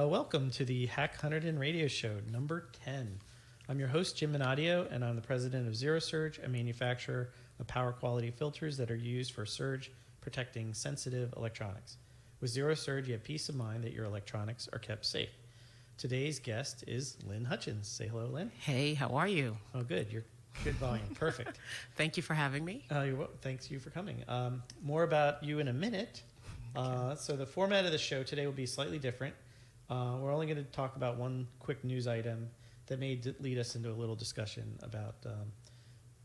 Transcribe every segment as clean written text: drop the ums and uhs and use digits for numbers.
Welcome to the HackHunterdon radio show, number 10. I'm your host, Jim Minadio, and I'm the president of Zero Surge, a manufacturer of power quality filters that are used for surge protecting sensitive electronics. With Zero Surge, you have peace of mind that your electronics are kept safe. Today's guest is Lynn Hutchins. Say hello, Lynn. Hey, how are you? Oh, good. You're good volume. Perfect. Thank you for having me. Thanks you for coming. More about you in a minute. So the format of the show today will be slightly different. We're only going to talk about one quick news item that may lead us into a little discussion about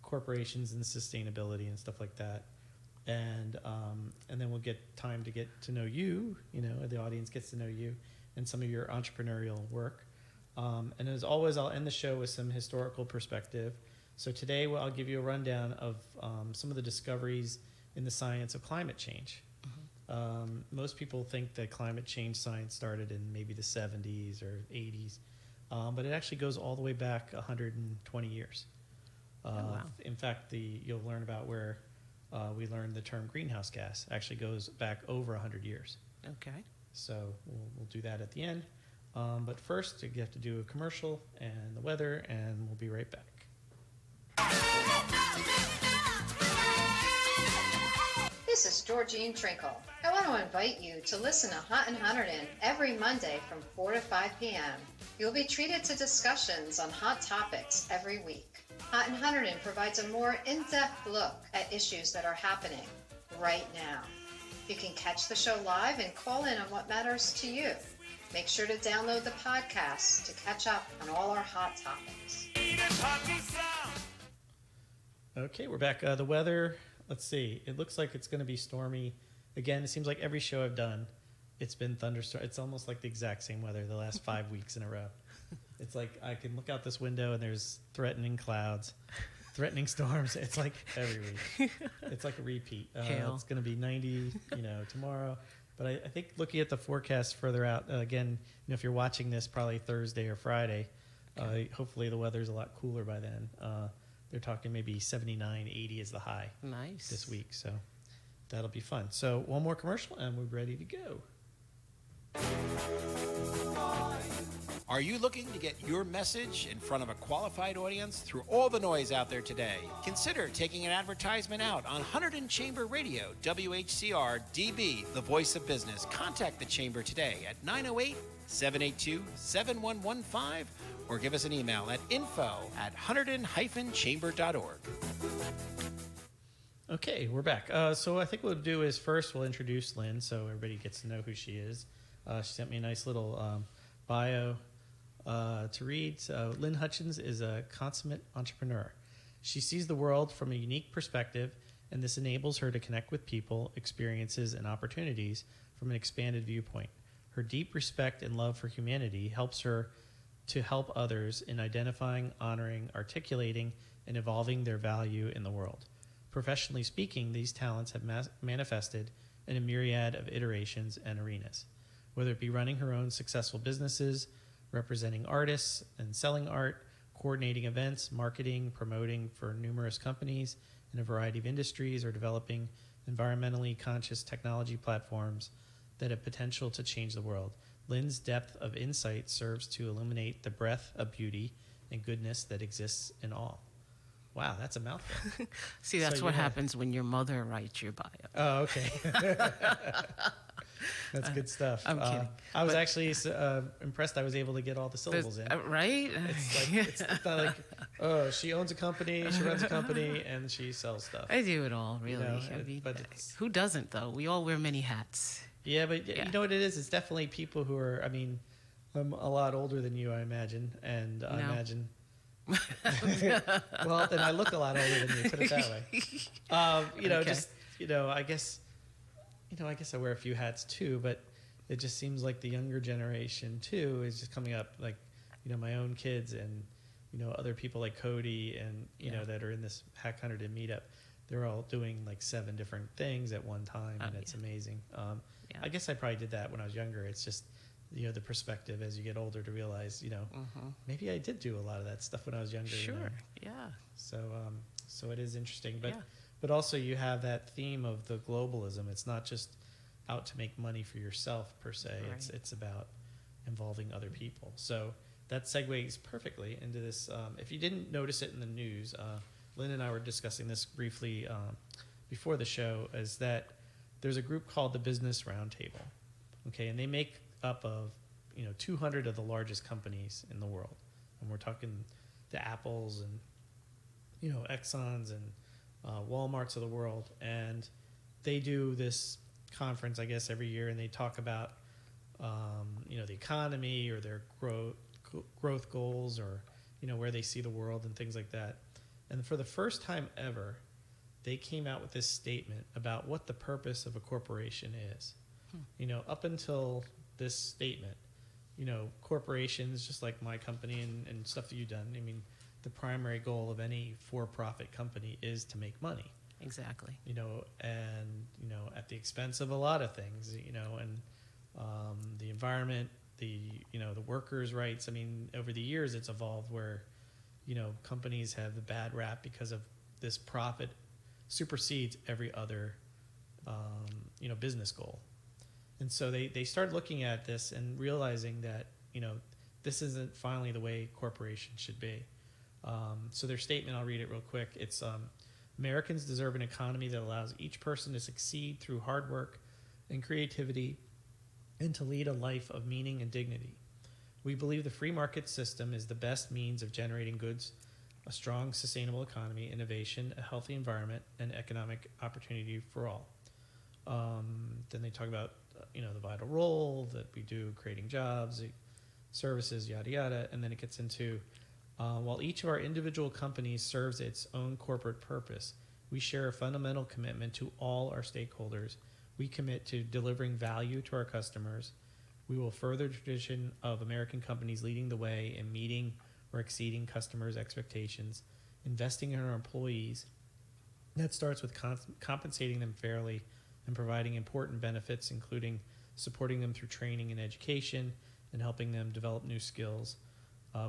corporations and sustainability and stuff like that. And then we'll get time to get to know you, the audience gets to know you and some of your entrepreneurial work. And as always, I'll end the show with some historical perspective. So today I'll give you a rundown of some of the discoveries in the science of climate change. Most people think that climate change science started in maybe the 70s or 80s, but it actually goes all the way back 120 years. Wow. In fact, you'll learn about where we learned the term greenhouse gas actually goes back over 100 years. Okay. So we'll do that at the end. But first, you have to do a commercial and the weather, and we'll be right back. This is Georgine Trinkle. I want to invite you to listen to HackHunterdon every Monday from 4 to 5 p.m. You'll be treated to discussions on hot topics every week. HackHunterdon provides a more in-depth look at issues that are happening right now. You can catch the show live and call in on what matters to you. Make sure to download the podcast to catch up on all our hot topics. Okay, we're back. The weather, let's see. It looks like it's going to be stormy. Again, it seems like every show I've done, it's been thunderstorm. It's almost like the exact same weather the last 5 weeks in a row. It's like I can look out this window and there's threatening clouds, threatening storms. It's like every week. It's like a repeat. It's going to be 90, tomorrow. But I think looking at the forecast further out, again, if you're watching this probably Thursday or Friday, hopefully the weather's a lot cooler by then. They're talking maybe 79, 80 is the high this week. So that'll be fun. So one more commercial and we're ready to go. Are you looking to get your message in front of a qualified audience through all the noise out there today? Consider taking an advertisement out on Hunterdon Chamber Radio, WHCR DB, the voice of business. Contact the Chamber today at 908-782-7115 or give us an email at info@hunterdon-chamber.org. Okay, we're back. So I think what we'll do is first we'll introduce Lynn so everybody gets to know who she is. She sent me a nice little bio to read. So Lynn Hutchins is a consummate entrepreneur. She sees the world from a unique perspective, and this enables her to connect with people, experiences, and opportunities from an expanded viewpoint. Her deep respect and love for humanity helps her to help others in identifying, honoring, articulating, and evolving their value in the world. Professionally speaking, these talents have manifested in a myriad of iterations and arenas. Whether it be running her own successful businesses, representing artists and selling art, coordinating events, marketing, promoting for numerous companies in a variety of industries, or developing environmentally conscious technology platforms that have potential to change the world. Lynn's depth of insight serves to illuminate the breadth of beauty and goodness that exists in all. Wow, that's a mouthful. See, that's what happens when your mother writes your bio. Oh, okay. That's good stuff. I'm kidding. I was actually impressed I was able to get all the syllables in. Right? It's not like, oh, she owns a company, she runs a company, and she sells stuff. I do it all, really. But who doesn't, though? We all wear many hats. Yeah, but you know what it is? It's definitely people who are, I'm a lot older than you, I imagine, and I imagine... Well, then I look a lot older than you, put it that way. I guess I wear a few hats too, but it just seems like the younger generation too is just coming up, like, my own kids and, other people like Cody and, that are in this HackHunterdon meetup. They're all doing like 7 different things at one time, and it's amazing. I guess I probably did that when I was younger. It's just, the perspective as you get older to realize, maybe I did do a lot of that stuff when I was younger. Sure, yeah. So it is interesting, but also you have that theme of the globalism. It's not just out to make money for yourself per se. Right. It's about involving other people. So that segues perfectly into this. If you didn't notice it in the news, Lynn and I were discussing this briefly before the show, is that there's a group called the Business Roundtable, okay, and they make up of 200 of the largest companies in the world, and we're talking the Apples and Exxons and Walmarts of the world, and they do this conference, I guess, every year, and they talk about the economy or their growth goals, or where they see the world and things like that. And for the first time ever, they came out with this statement about what the purpose of a corporation is. Up until this statement, corporations, just like my company and stuff that you've done, I mean, the primary goal of any for-profit company is to make money. Exactly. And at the expense of a lot of things, and the environment, the workers' rights. I mean, over the years, it's evolved where, companies have the bad rap because of this profit supersedes every other, business goal. And so they started looking at this and realizing that, this isn't finally the way corporations should be. So their statement, I'll read it real quick. It's Americans deserve an economy that allows each person to succeed through hard work and creativity and to lead a life of meaning and dignity. We believe the free market system is the best means of generating goods, a strong, sustainable economy, innovation, a healthy environment, and economic opportunity for all. Then they talk about, the vital role that we do creating jobs, services, yada, yada. And then it gets into, while each of our individual companies serves its own corporate purpose, we share a fundamental commitment to all our stakeholders. We commit to delivering value to our customers. We will further the tradition of American companies leading the way in meeting or exceeding customers' expectations, investing in our employees. That starts with compensating them fairly and providing important benefits, including supporting them through training and education and helping them develop new skills.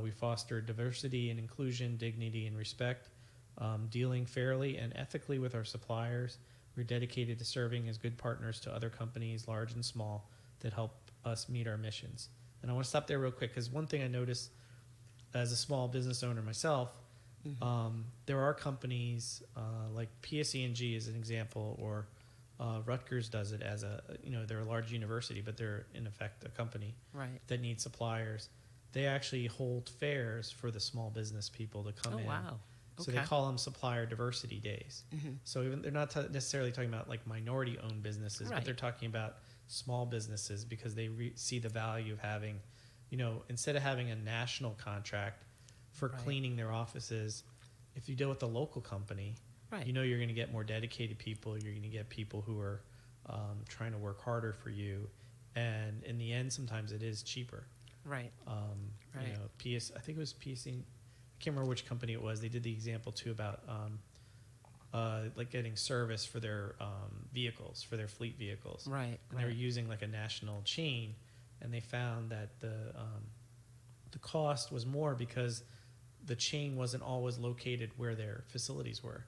We foster diversity and inclusion, dignity and respect, dealing fairly and ethically with our suppliers. We're dedicated to serving as good partners to other companies, large and small, that help us meet our missions. And I want to stop there real quick, because one thing I noticed as a small business owner myself, there are companies like PSE&G is an example, or Rutgers does it as they're a large university, but they're in effect a company that needs suppliers. They actually hold fairs for the small business people to come in. Wow. So they call them supplier diversity days. So even they're not necessarily talking about like minority-owned businesses, but they're talking about small businesses, because they see the value of having, instead of having a national contract for cleaning their offices, if you deal with a local company, you're going to get more dedicated people. You're going to get people who are trying to work harder for you, and in the end, sometimes it is cheaper. I think it was PSC. I can't remember which company it was. They did the example too about like getting service for their vehicles, for their fleet vehicles. And they were using like a national chain, and they found that the cost was more because the chain wasn't always located where their facilities were.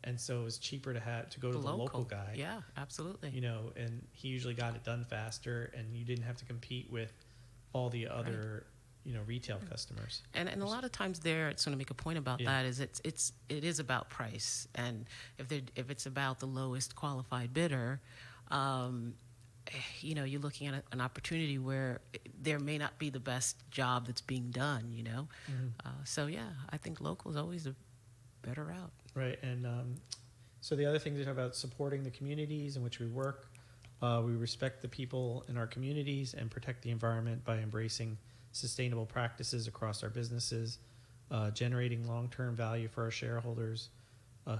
And so it was cheaper to go to the local guy. Yeah, absolutely. And he usually got it done faster, and you didn't have to compete with all the other retail customers. And a lot of times there, it's going to make a point about that, is it is about price. And if it's about the lowest qualified bidder, you're looking at an opportunity where there may not be the best job that's being done, So yeah, I think local is always a better route. And so the other thing they talk about supporting the communities in which we work. We respect the people in our communities and protect the environment by embracing sustainable practices across our businesses, generating long-term value for our shareholders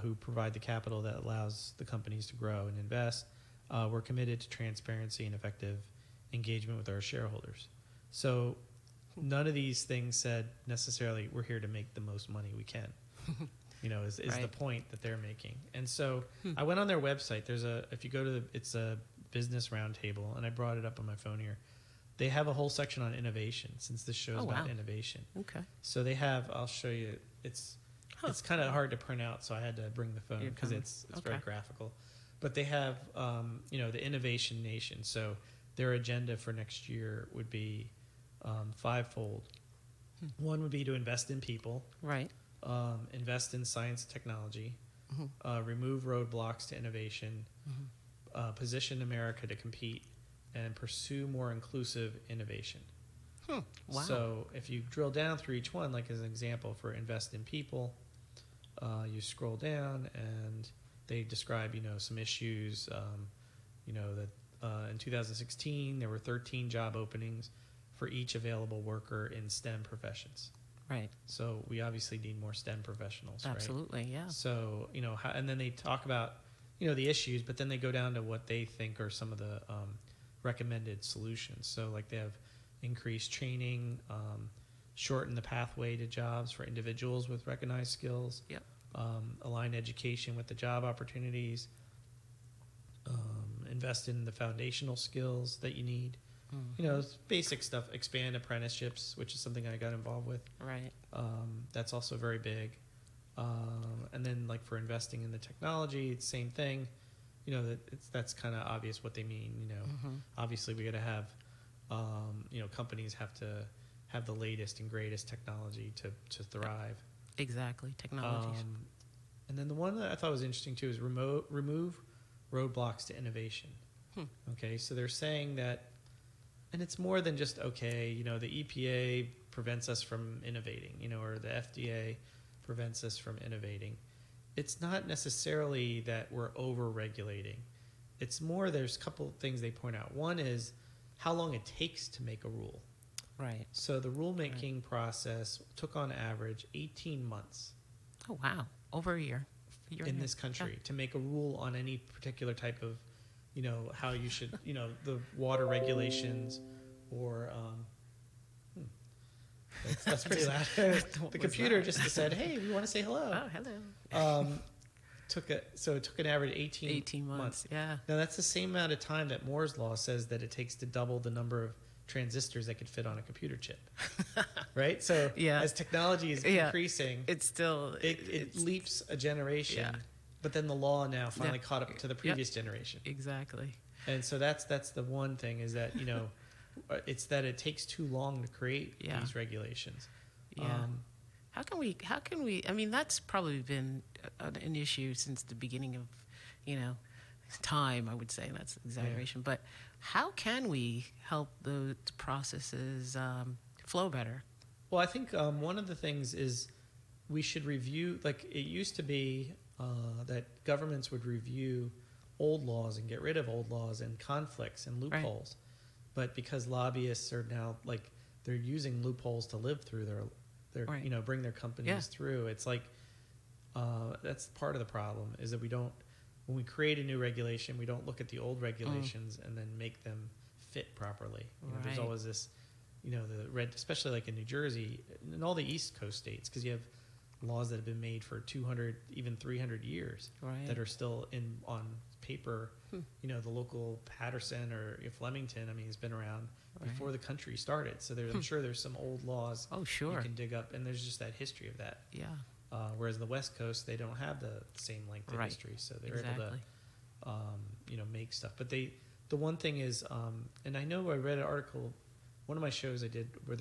who provide the capital that allows the companies to grow and invest. We're committed to transparency and effective engagement with our shareholders. So none of these things said necessarily we're here to make the most money we can. Is the point that they're making. And so I went on their website. If you go to it's a business roundtable, and I brought it up on my phone here. They have a whole section on innovation, since this show is about innovation. So they have, I'll show you, it's kind of hard to print out, so I had to bring the phone because it's very graphical. But they have, the Innovation Nation. So their agenda for next year would be fivefold. One would be to invest in people, Right. invest in science and technology, remove roadblocks to innovation, position America to compete, and pursue more inclusive innovation. Wow. So if you drill down through each one, like as an example for invest in people, you scroll down and they describe, some issues, that in 2016 there were 13 job openings for each available worker in STEM professions. Right. So we obviously need more STEM professionals, right? Absolutely. Yeah. So, and then they talk about, the issues, but then they go down to what they think are some of the recommended solutions. So like they have increased training, shorten the pathway to jobs for individuals with recognized skills, Yep. Align education with the job opportunities, invest in the foundational skills that you need. It's basic stuff, expand apprenticeships, which is something I got involved with. Right. That's also very big. And then like for investing in the technology, it's the same thing. That's kind of obvious what they mean. Obviously we got to have, companies have to have the latest and greatest technology to thrive. Exactly. Technologies. And then the one that I thought was interesting too is remove roadblocks to innovation. Okay, so they're saying that, and it's more than just, the EPA prevents us from innovating, or the FDA prevents us from innovating. It's not necessarily that we're over-regulating. It's more, there's a couple of things they point out. One is how long it takes to make a rule. Right. So the rulemaking process took on average 18 months Oh, wow. Over a year. in this country to make a rule on any particular type of, how you should, the water regulations or, that's pretty loud. The computer just said, hey, we want to say hello. Oh, hello. It took an average 18 months. Yeah. Now that's the same amount of time that Moore's law says that it takes to double the number of transistors that could fit on a computer chip. Right? So as technology is increasing, it's still it leaps a generation. Yeah. But then the law now finally caught up to the previous generation. Exactly. And so that's the one thing is that, it's that it takes too long to create these regulations. Yeah. How can we, I mean, that's probably been an issue since the beginning of, time, I would say, and that's exaggeration. But how can we help those processes flow better? Well, I think one of the things is we should review, like it used to be that governments would review old laws and get rid of old laws and conflicts and loopholes. Right. But because lobbyists are now, like, they're using loopholes to live through their bring their companies through. It's like, that's part of the problem is that when we create a new regulation, we don't look at the old regulations and then make them fit properly. There's always this, especially like in New Jersey and all the East Coast states, because you have laws that have been made for 200, even 300 years that are still on paper. The local Patterson or Flemington, I mean, has been around before the country started. So I'm sure there's some old laws you can dig up, and there's just that history of that. Yeah. Whereas the West Coast, they don't have the same length of history, so they're able to, make stuff. But the one thing is, and I know I read an article, one of my shows I did where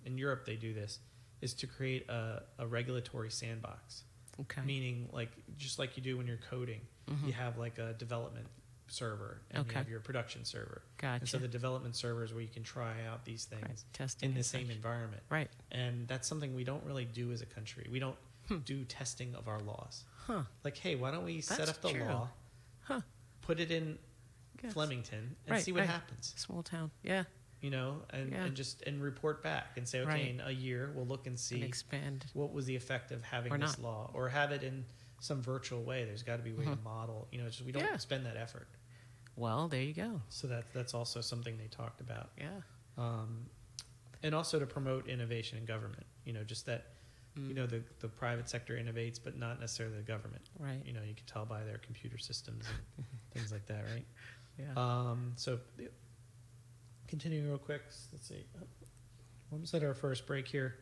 in Europe they do this, is to create a regulatory sandbox. Okay. Meaning, like just like you do when you're coding, you have like a development server and you have your production server. Gotcha. And so the development server is where you can try out these things in the same environment. Right. And that's something we don't really do as a country. We don't do testing of our laws. Like, hey, why don't we set up the law, put it in Flemington, and see what happens? Small town. Yeah. And report back and say, okay, in a year we'll look and see and expand what was the effect of having this law, or have it in some virtual way. There's got to be a way to model. Just we don't spend that effort. Well, there you go. So that's also something they talked about. Yeah. And also to promote innovation in government. Just that the private sector innovates, but not necessarily the government. Right. You can tell by their computer systems and things like that, right? Yeah. So continuing real quick, let's see. When was that our first break here?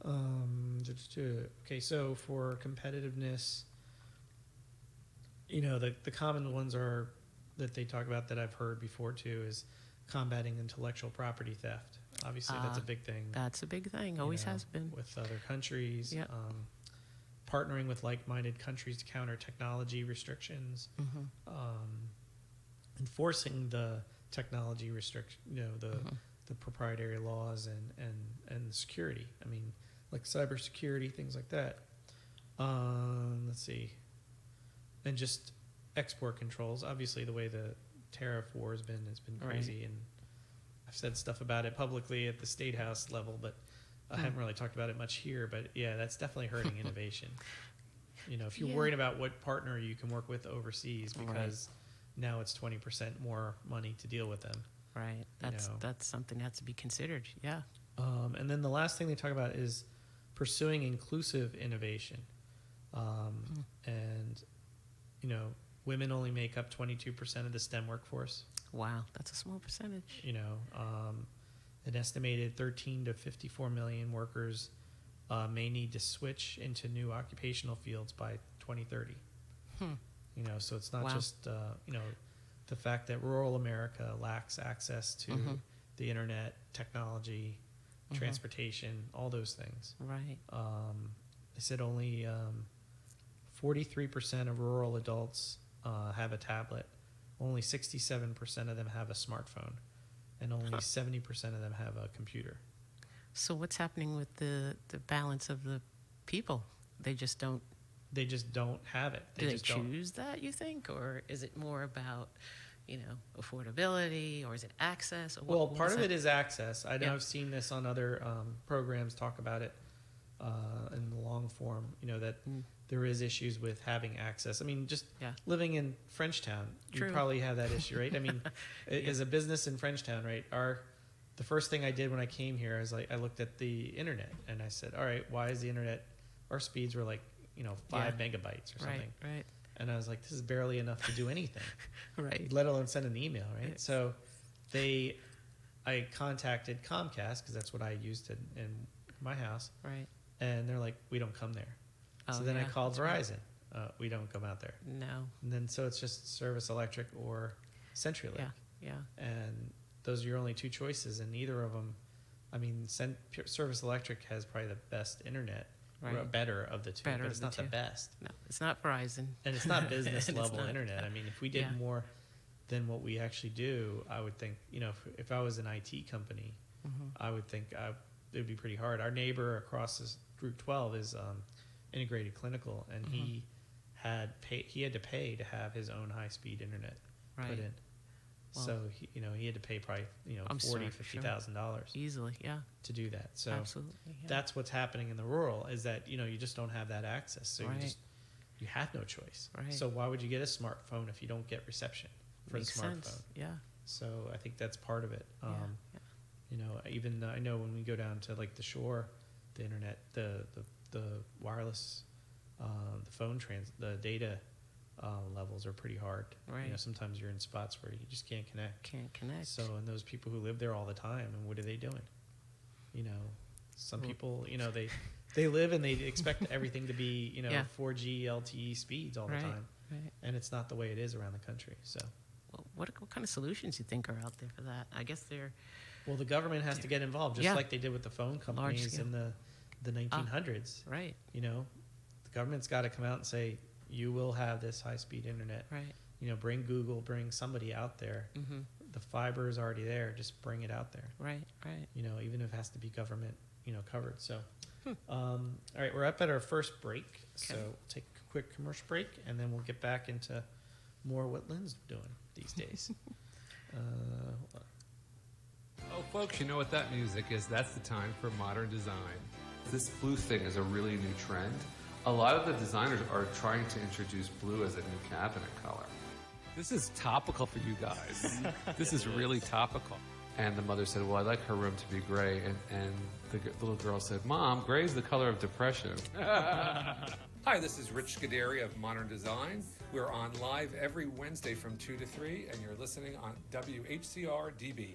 Okay, so for competitiveness, the common ones are that they talk about that I've heard before too is combating intellectual property theft, Obviously, that's a big thing. That's a big thing. you Always know, has been. with other countries. Yep. Partnering with like-minded countries to counter technology restrictions. Enforcing the technology restriction, the proprietary laws and security. I mean, like cybersecurity, things like that. Let's see, and just export controls. Obviously, the way the tariff war has been crazy, and I've said stuff about it publicly at the State House level, but I haven't really talked about it much here. But yeah, that's definitely hurting innovation. If you're worried about what partner you can work with overseas, because now it's 20% more money to deal with them. Right. That's something that has to be considered. Yeah. And then the last thing they talk about is pursuing inclusive innovation. And, women only make up 22% of the STEM workforce. Wow. That's a small percentage. An estimated 13 to 54 million workers may need to switch into new occupational fields by 2030. So it's not just, the fact that rural America lacks access to the internet, technology, transportation, all those things. Right. They said only 43% of rural adults have a tablet. Only 67% of them have a smartphone. And only 70% of them have a computer. So what's happening with the balance of the people? They just don't have it. Do they choose that, you think? Or is it more about, affordability, or is it access? Or well, part of it is access. I know I've seen this on other programs talk about it in the long form, that there is issues with having access. I mean, just living in Frenchtown, you probably have that issue, right? I mean, as a business in Frenchtown, right, the first thing I did when I came here is I looked at the internet and I said, all right, why is the internet, our speeds were like, 5 megabytes or something. Right. And I was like, this is barely enough to do anything. Right. Let alone send an email, right? So I contacted Comcast, because that's what I used in my house. Right. And they're like, we don't come there. So then I called Verizon. We don't come out there. No. And then so it's just Service Electric or CenturyLink. Yeah. And those are your only two choices. And neither of them, I mean, Service Electric has probably the best internet. Right. Or better of the two, but it's not the best. No, it's not Verizon. And it's not business level not. internet. I mean, if we did more than what we actually do, I would think, if I was an IT company, I would think it would be pretty hard. Our neighbor across Route 12 is Integrated Clinical, and he had to pay to have his own high-speed internet put in. Well, so he had to pay probably $40,000-$50,000 easily, to do that. So absolutely, that's what's happening in the rural, is that you just don't have that access. So you have no choice. Right. So why would you get a smartphone if you don't get reception for Makes the smartphone? Sense. Yeah. So I think that's part of it. Even I know when we go down to like the shore, the internet, the wireless, the phone the data levels are pretty hard. Right. Sometimes you're in spots where you just can't connect. So, and those people who live there all the time, and what are they doing? Some people, they live and they expect everything to be, 4G LTE speeds all the time. Right. And it's not the way it is around the country. So, well, what kind of solutions do you think are out there for that? I guess well, the government has to get involved, just like they did with the phone companies in the 1900s. Right. The government's got to come out and say, you will have this high-speed internet. Right. Bring Google, bring somebody out there. The fiber is already there. Just bring it out there. Right. Even if it has to be government, covered. So, all right, we're up at our first break. Okay. So we'll take a quick commercial break, and then we'll get back into more what Lynn's doing these days. Hold on. Oh, folks, you know what that music is? That's the time for modern design. This blue thing is a really new trend. A lot of the designers are trying to introduce blue as a new cabinet color. This is topical for you guys. This is really topical. And the mother said, well, I'd like her room to be gray. And the little girl said, Mom, gray is the color of depression. Hi, this is Rich Scuderi of Modern Design. We're on live every Wednesday from 2 to 3, and you're listening on WHCR DB.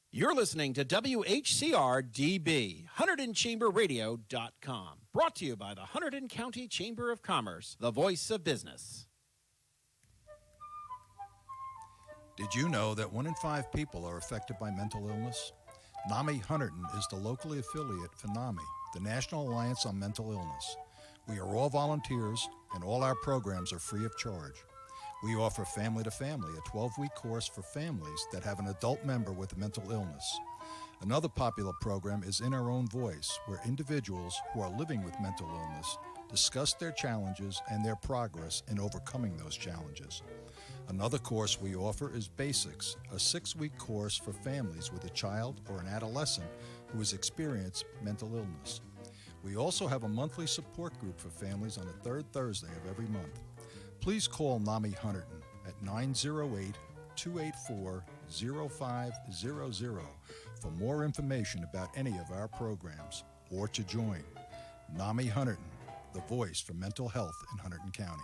You're listening to WHCR DB, HunterdonChamberRadio.com. Brought to you by the Hunterdon County Chamber of Commerce, the voice of business. Did you know that 1 in 5 people are affected by mental illness? NAMI Hunterdon is the locally affiliate for NAMI, the National Alliance on Mental Illness. We are all volunteers, and all our programs are free of charge. We offer Family to Family, a 12-week course for families that have an adult member with a mental illness. Another popular program is In Our Own Voice, where individuals who are living with mental illness discuss their challenges and their progress in overcoming those challenges. Another course we offer is Basics, a 6-week course for families with a child or an adolescent who has experienced mental illness. We also have a monthly support group for families on the third Thursday of every month. Please call NAMI Hunterdon at 908-284-0500 for more information about any of our programs or to join. NAMI Hunterdon, the voice for mental health in Hunterdon County.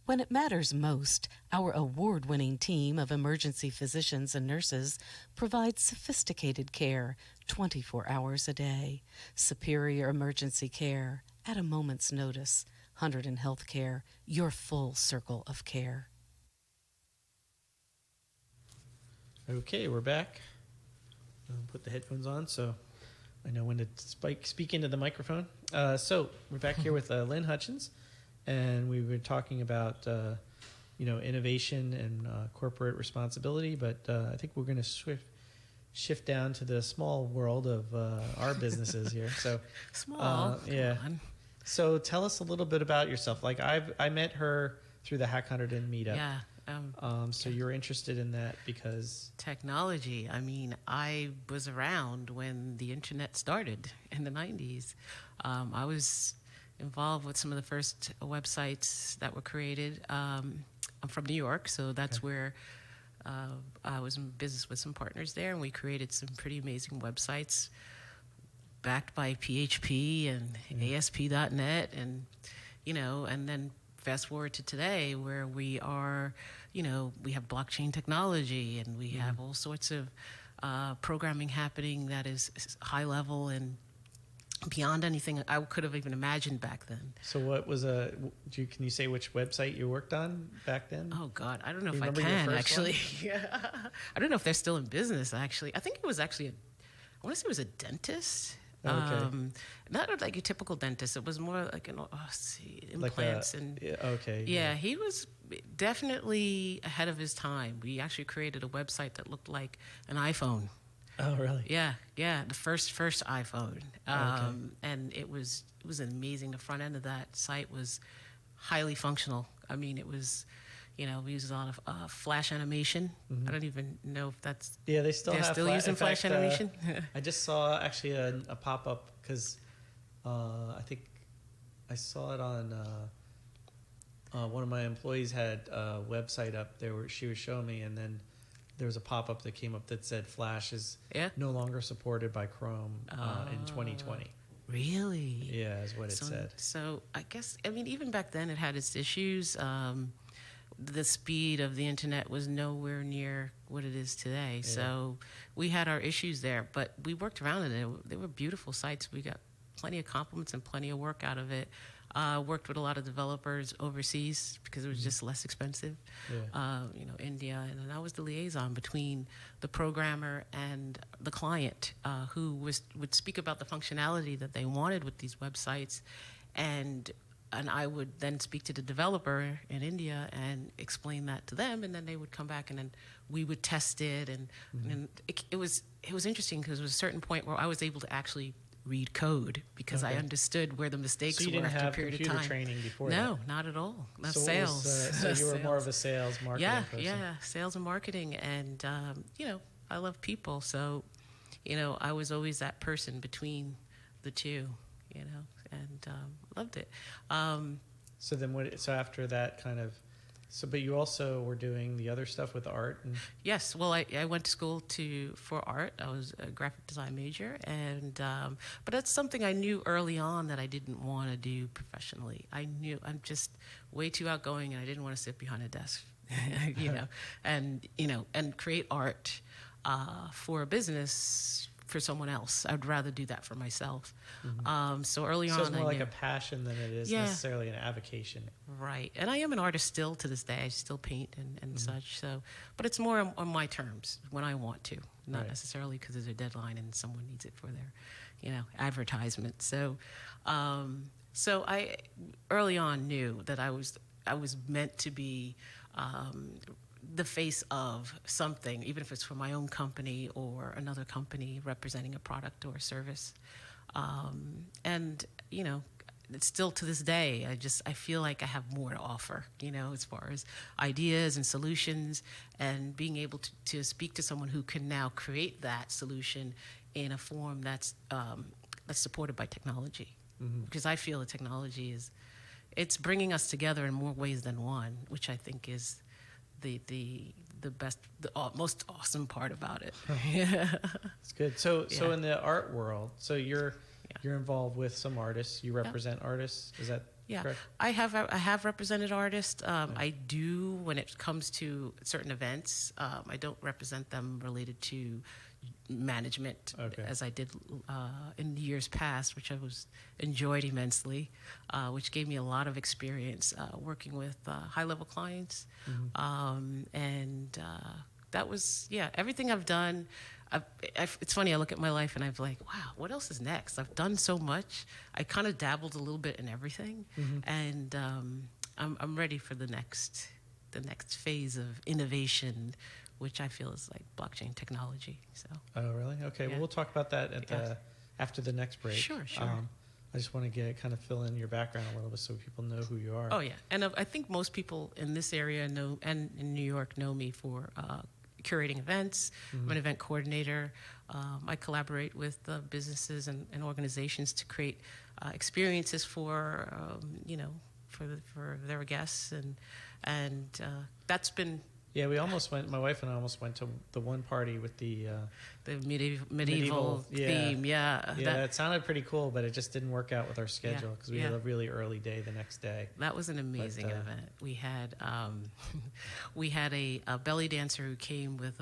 When it matters most, our award-winning team of emergency physicians and nurses provides sophisticated care 24 hours a day. Superior emergency care at a moment's notice. Hunterdon Healthcare, your full circle of care. Okay, we're back. Put the headphones on so I know when to speak into the microphone. So we're back here with Lynn Hutchins. And we were talking about, innovation and corporate responsibility, but I think we're going to shift down to the small world of our businesses here. So Small, yeah. come on. So tell us a little bit about yourself. Like I met her through the HackHunterdon meetup. Yeah. So you're interested in that because Technology. I mean, I was around when the internet started in the 90s. I was involved with some of the first websites that were created. I'm from New York, so that's where I was in business with some partners there, and we created some pretty amazing websites backed by PHP and ASP.NET, and and then fast forward to today where we are, we have blockchain technology, and we have all sorts of programming happening that is high level and beyond anything I could have even imagined back then. So what was can you say which website you worked on back then? Oh God, I don't know Do you if I remember your can first actually. Yeah. I don't know if they're still in business actually. I think it was actually I want to say it was a dentist. Okay. Not like a typical dentist. It was more like implants and Yeah. He was definitely ahead of his time. We actually created a website that looked like an iPhone. Oh, really? Yeah, the first iPhone, and it was amazing. The front end of that site was highly functional. I mean, it was, we used a lot of Flash animation. I don't even know if that's they still using Flash animation. I just saw actually a pop up because I think I saw it on one of my employees had a website up there where she was showing me, and then there was a pop-up that came up that said Flash is no longer supported by Chrome in 2020. Really? Yeah, is what it said. So I guess, even back then it had its issues. The speed of the internet was nowhere near what it is today. Yeah. So we had our issues there, but we worked around it. They were beautiful sites. We got plenty of compliments and plenty of work out of it. Worked with a lot of developers overseas because it was just less expensive. Yeah. India, and then I was the liaison between the programmer and the client, who would speak about the functionality that they wanted with these websites, and I would then speak to the developer in India and explain that to them, and then they would come back and then we would test it, and it was interesting because there was a certain point where I was able to actually read code because I understood where the mistakes were after a period of time. So you didn't have computer training before No, that? not at all. Not so sales. So you were more of a sales marketing person? Yeah, sales and marketing. And, I love people. So, I was always that person between the two, and loved it. So then so after that kind of... but you also were doing the other stuff with art? Yes. Well, I went to school for art. I was a graphic design major, and but that's something I knew early on that I didn't want to do professionally. I knew I'm just way too outgoing, and I didn't want to sit behind a desk, and create art for a business for someone else. I'd rather do that for myself. So early So on, it's more I like knew. a passion than it is Yeah. necessarily an avocation. Right. And I am an artist still to this day. I still paint and such. So, but it's more on my terms when I want to, not Right. necessarily because there's a deadline and someone needs it for their, advertisement. So, so I early on knew that I was meant to be the face of something, even if it's for my own company or another company representing a product or a service. And, it's still to this day, I feel like I have more to offer, as far as ideas and solutions and being able to speak to someone who can now create that solution in a form that's supported by technology. Because I feel the technology it's bringing us together in more ways than one, which I think is the best, most awesome part about it. It's good. So Yeah. in the art world, so you're involved with some artists. You represent artists. Is that correct? I have represented artists. I do when it comes to certain events. I don't represent them related to management as I did in years past, which I enjoyed immensely, which gave me a lot of experience working with high-level clients. And that was, everything I've done. It's funny, I look at my life and I'm like, wow, what else is next? I've done so much. I kind of dabbled a little bit in everything. And I'm ready for the next phase of innovation, which I feel is like blockchain technology. So. Oh, really? Okay. Well, we'll talk about that after the next break. Sure. I just want to kind of fill in your background a little bit so people know who you are. Oh, yeah. And I think most people in this area know, and in New York, know me for curating events. I'm an event coordinator. I collaborate with businesses and organizations to create experiences for, for their guests. And that's been... Yeah, we almost went. My wife and I almost went to the one party with the medieval theme. Yeah, it sounded pretty cool, but it just didn't work out with our schedule because we had a really early day the next day. That was an amazing event. We had a belly dancer who came with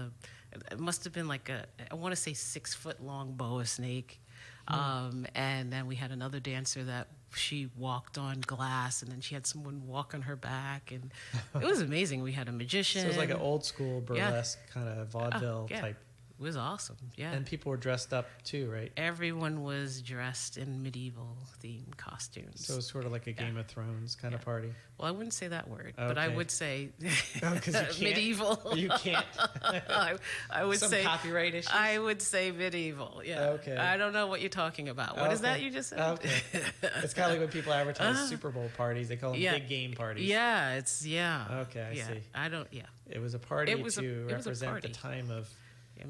it must have been like I want to say 6 foot long boa snake. And then we had another dancer that she walked on glass, and then she had someone walk on her back, and it was amazing. We had a magician. So it was like an old school burlesque kind of vaudeville type. It was awesome, And people were dressed up too, right? Everyone was dressed in medieval themed costumes. So it was sort of like a Game of Thrones kind of party. Well, I wouldn't say that word, but I would say medieval. You can't. I would Some say copyright issues. I would say medieval. Yeah. Okay. I don't know what you're talking about. What is that you just said? Okay. It's kind of like when people advertise Super Bowl parties. They call them big game parties. Yeah. It's Okay, I see. I don't. Yeah. It was a party It was to a represent party. the time of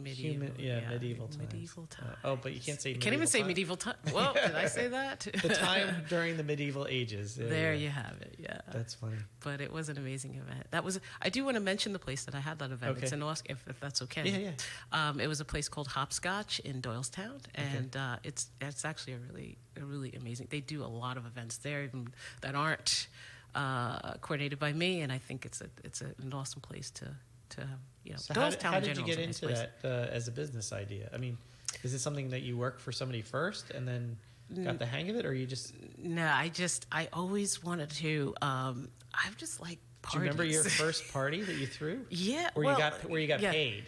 medieval. Medieval times. Medieval times. Oh, but you can't say. You can't even say medieval time. Well, did I say that? The time during the medieval ages. There you have it. Yeah. That's funny. But it was an amazing event. I do want to mention the place that I had that event. Okay. It's in Oscar, if that's okay. Yeah. It was a place called Hopscotch in Doylestown, and it's actually a really amazing. They do a lot of events there, even that aren't coordinated by me, and I think it's an awesome place to So Doylestown how in did you general get is a nice into place. that as a business idea? I mean, is it something that you worked for somebody first and then got the hang of it, or you just? No, I always wanted to. I've just like parties. Do you remember your first party that you threw? Yeah. Where you got paid?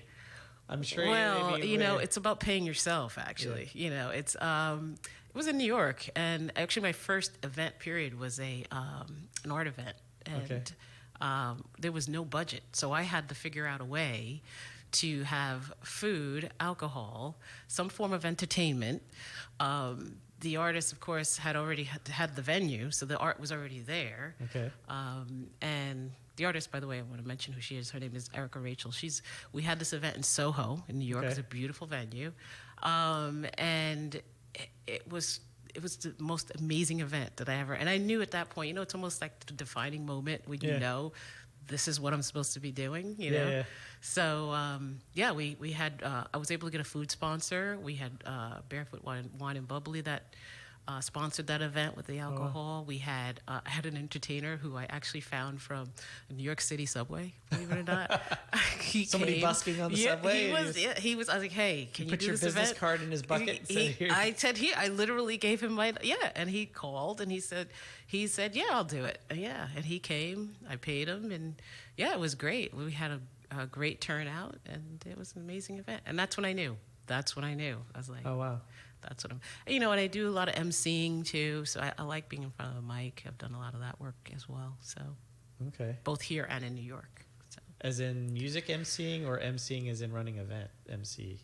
I'm sure. Well, it's about paying yourself. Actually, it's it was in New York, and actually my first event period was an art event, and there was no budget, so I had to figure out a way to have food, alcohol, some form of entertainment. The artist, of course, had already had the venue, so the art was already there. Okay. And the artist, by the way, I want to mention who she is. Her name is Erica Rachel. We had this event in Soho in New York. Okay. It's a beautiful venue, and it was the most amazing event that I ever. And I knew at that point, it's almost like the defining moment when you know this is what I'm supposed to be doing. You know. Yeah. So we had. I was able to get a food sponsor. We had Barefoot Wine and Bubbly that sponsored that event with the alcohol. We had I had an entertainer who I actually found from New York City subway, believe it or not. Somebody came. busking on the subway? He was. I was like, hey, can you put do your this business event? card in his bucket and said, "Here." I said, here. I literally gave him my, and he called and he said, yeah, I'll do it. Yeah, and he came. I paid him, and yeah, it was great. We had a great turnout, and it was an amazing event. And that's when I knew. I was like, Oh, wow. that's what I'm. And I do a lot of emceeing too, so I like being in front of the mic. I've done a lot of that work as well. So Okay. both here and in New York. So. As in music emceeing, or emceeing as in running event MC?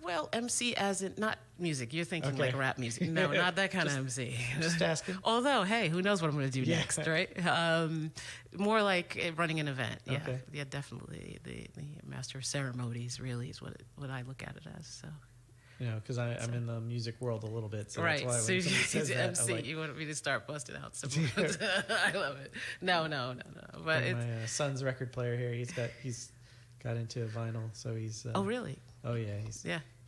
Well, MC as in not music. You're thinking Okay. like rap music. No, not that kind of MC. Just asking. Although, hey, who knows what I'm going to do Yeah. next, right? More like running an event. Yeah, Okay. yeah, definitely. The master of ceremonies really is what I look at it as. So. Because I'm in the music world a little bit, so Right, that's why so when somebody says that, MC, I'm like, you want me to start busting out some. I love it. No. But and it's. my son's record player here, he's got into vinyl, so he's. Oh really? Oh yeah,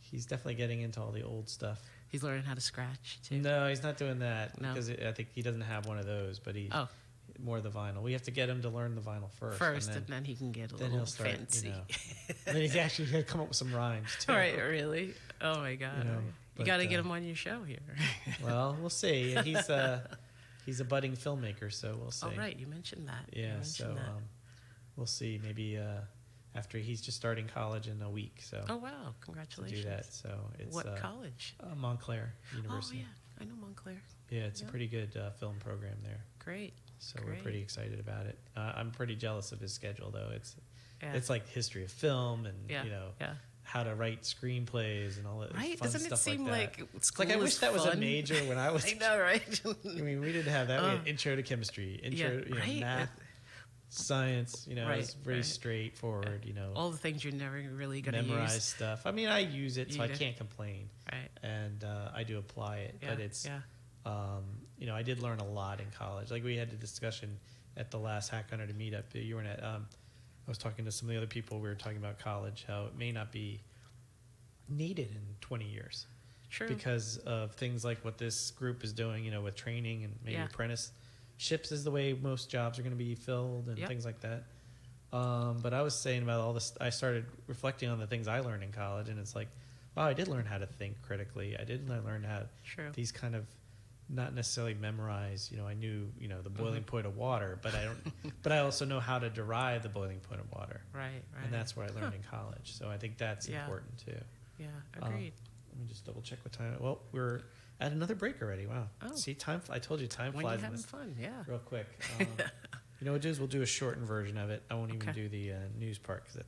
he's definitely getting into all the old stuff. He's learning how to scratch too. No, he's not doing that No? because I think he doesn't have one of those, but he Oh. more the vinyl. We have to get him to learn the vinyl first, And then he can get a then little he'll start, fancy. And then he's actually going to come up with some rhymes too. Right, really? Oh my God! You but, got to get him on your show here. Well, we'll see. He's a budding filmmaker, so we'll see. Oh right, you mentioned that. Yeah, so we'll see. Maybe after he's just starting college in a week. So oh wow, to congratulations! do that. So it's What college? Montclair Oh University. yeah, I know Montclair. Yeah, it's Yep. a pretty good film program there. Great. So Great. we're pretty excited about it. I'm pretty jealous of his schedule, though. Yeah. It's like history of film and Yeah, yeah. how to write screenplays and all that Right? fun Doesn't it stuff seem like that. like It's like I school wish is that was a fun? major when I was. I know, right? I mean, we didn't have that. We had intro to chemistry, intro, Yeah, right. math, science. It Right, was very right. straightforward. All the things you're never really going to memorize use. stuff. I mean, I use it, so I Yeah. can't complain, Right. and I do apply it. Yeah. But it's, yeah. I did learn a lot in college. Like we had the discussion at the last HackHunterdon meetup. You weren't at. I was talking to some of the other people. We were talking about college, how it may not be needed in 20 years. True. Because of things like what this group is doing, with training and maybe Yeah. apprenticeships is the way most jobs are going to be filled and Yep. things like that. But I was saying about all this, I started reflecting on the things I learned in college, and it's like, wow, I did learn how to think critically. I did learn how True. these kind of not necessarily memorize. I knew, the boiling point of water, but I don't. But I also know how to derive the boiling point of water, Right. and that's what I learned in college. So I think that's Yeah. important too. Yeah. Agreed. Let me just double check what time. Well, we're at another break already. Wow. Oh. See, time. I told you, time when flies. you're in having this. fun, yeah. Real quick. You know what we'll do is we'll do a shortened version of it. I won't even Okay. do the news part because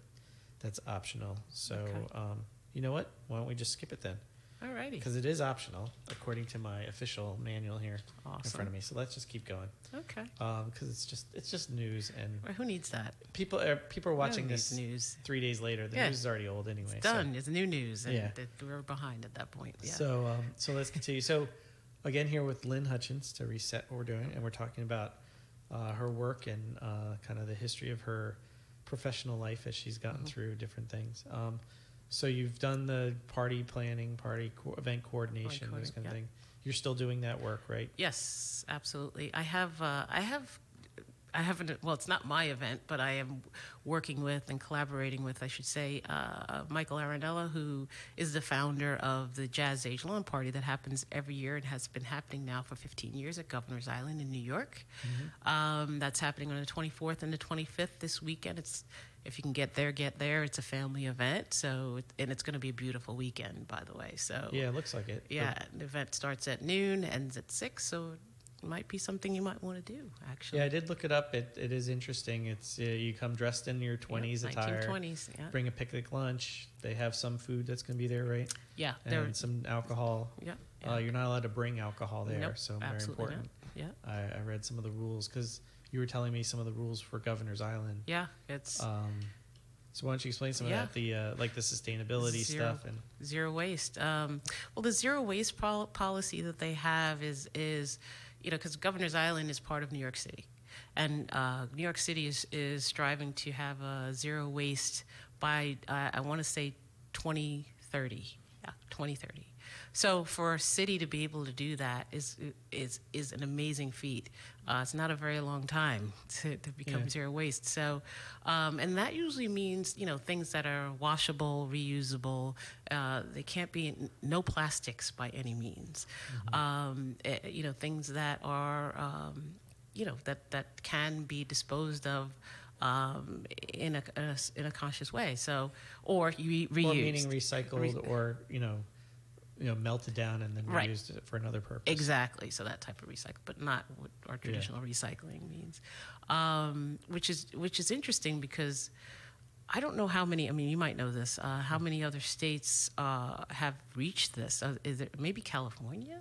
that's optional. So Okay. you know what? Why don't we just skip it then? Alrighty. Because it is optional according to my official manual here in Awesome. front of me. So let's just keep going. Okay. Because it's just news, and Well, who needs that? people are watching needs this news. 3 days later. The Yeah. news is already old anyway. It's done. It's new news, and Yeah. we're behind at that point. Yeah. So let's continue. So again, here with Lynn Hutchins to reset what we're doing, and we're talking about her work and kind of the history of her professional life as she's gotten through different things. So you've done the party planning, event coordination, those kind of yeah. thing. You're still doing that work, right? Yes, absolutely. I haven't. Well, it's not my event, but I am working with and collaborating with, I should say, Michael Aranella, who is the founder of the Jazz Age Lawn Party that happens every year and has been happening now for 15 years at Governor's Island in New York. That's happening on the 24th and the 25th this weekend. If you can get there. It's a family event, and it's going to be a beautiful weekend, by the way. So Yeah, it looks like it. yeah, the event starts at noon, ends at 6, so it might be something you might want to do, actually. Yeah, I did look it up. It is interesting. It's you come dressed in your 20s attire. 1920s, yeah. Bring a picnic lunch. They have some food that's going to be there, right? Yeah, And some alcohol. yeah. You're not allowed to bring alcohol there, Nope, so very absolutely important. not. Yeah, I read some of the rules because you were telling me some of the rules for Governor's Island. yeah, it's So why don't you explain some Yeah. of that, the sustainability Zero- stuff and zero waste. Well, the zero waste policy that they have is because Governor's Island is part of New York City, and New York City is striving to have a zero waste by I want to say 2030. Yeah, 2030. So for a city to be able to do that is an amazing feat. It's not a very long time to become zero waste. So, and that usually means, things that are washable, reusable. They can't be no plastics by any means. Things that are, that can be disposed of in a conscious way. So, or you reuse. Or meaning recycled, or melted down and then reused for another purpose. Exactly. So that type of recycle, but not what our traditional recycling means, which is interesting because I don't know how many. I mean, you might know this. How many other states have reached this? Is it maybe California?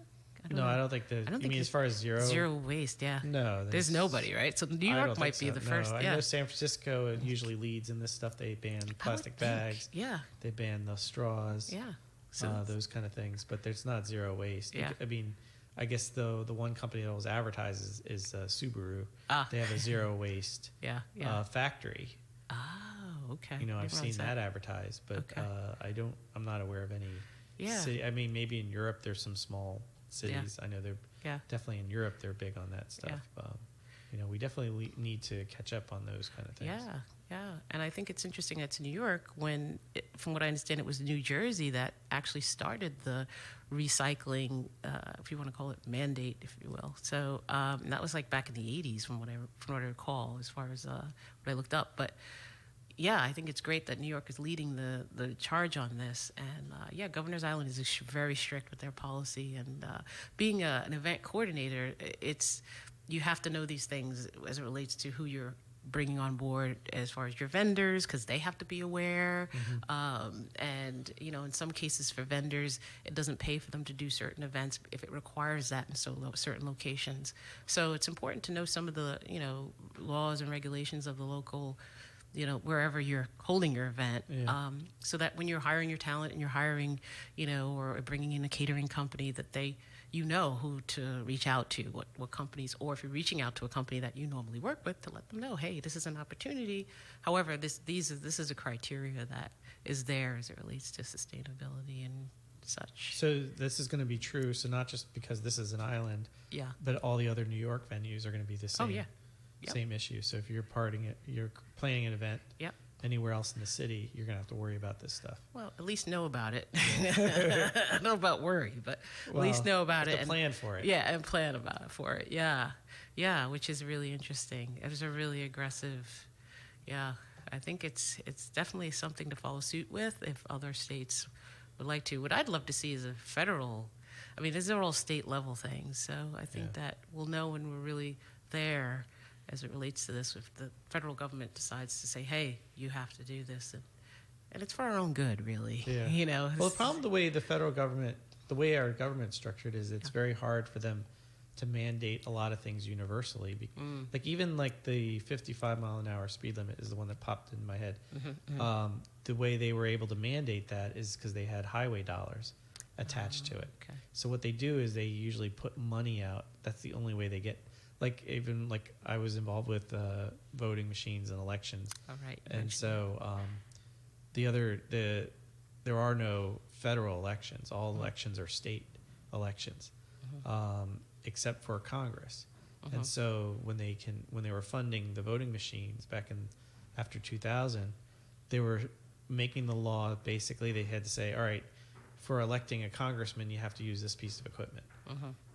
I don't think that. You mean as far as zero waste? Yeah. No, there's nobody, right? So New York might be the first. I know San Francisco usually leads in this stuff. They ban plastic bags. Yeah. They ban the straws. Yeah. So those kind of things, but there's not zero waste. Yeah. I mean, I guess the one company that always advertises is Subaru. They have a zero waste factory. Oh, okay. I've seen that advertised, but I'm not aware of any city. I mean, maybe in Europe there's some small cities. I know they're definitely in Europe they're big on that stuff. We definitely need to catch up on those kind of things. Yeah, and I think it's interesting that's New York when, from what I understand, it was New Jersey that actually started the recycling, if you want to call it mandate, if you will. So that was like back in the 80s from what I recall, as far as what I looked up. But yeah, I think it's great that New York is leading the charge on this. And Governor's Island is very strict with their policy. And being an event coordinator, you have to know these things as it relates to who you're bringing on board as far as your vendors, because they have to be aware. And in some cases for vendors, it doesn't pay for them to do certain events if it requires that in certain locations. So it's important to know some of the laws and regulations of the local, wherever you're holding your event, so that when you're hiring your talent and you're hiring, or bringing in a catering company, that who to reach out to, what companies, or if you're reaching out to a company that you normally work with, to let them know, hey, this is an opportunity. However, this is a criteria that is there as it relates to sustainability and such. So this is going to be true. So not just because this is an island, but all the other New York venues are going to be the same. Same issue. So if you're you're planning an event anywhere else in the city, you're going to have to worry about this stuff. Well, at least know about it. I don't know about worry, but at least know about it. And plan for it. Yeah, and plan for it. Yeah, which is really interesting. It was a really aggressive, I think it's definitely something to follow suit with if other states would like to. What I'd love to see is a federal, these are all state level things, so I think that we'll know when we're really there as it relates to this, if the federal government decides to say, hey, you have to do this, and it's for our own good, really. Well, the problem, the way our government's structured is it's very hard for them to mandate a lot of things universally. Like even like the 55 mile an hour speed limit is the one that popped in my head. The way they were able to mandate that is because they had highway dollars attached to it. Okay. So what they do is they usually put money out. That's the only way they get. Like even like I was involved with voting machines and elections. All right. And so there are no federal elections. All elections are state elections, except for Congress. And so when they were funding the voting machines back in after 2000, they were making the law. Basically, they had to say, all right, for electing a congressman, you have to use this piece of equipment,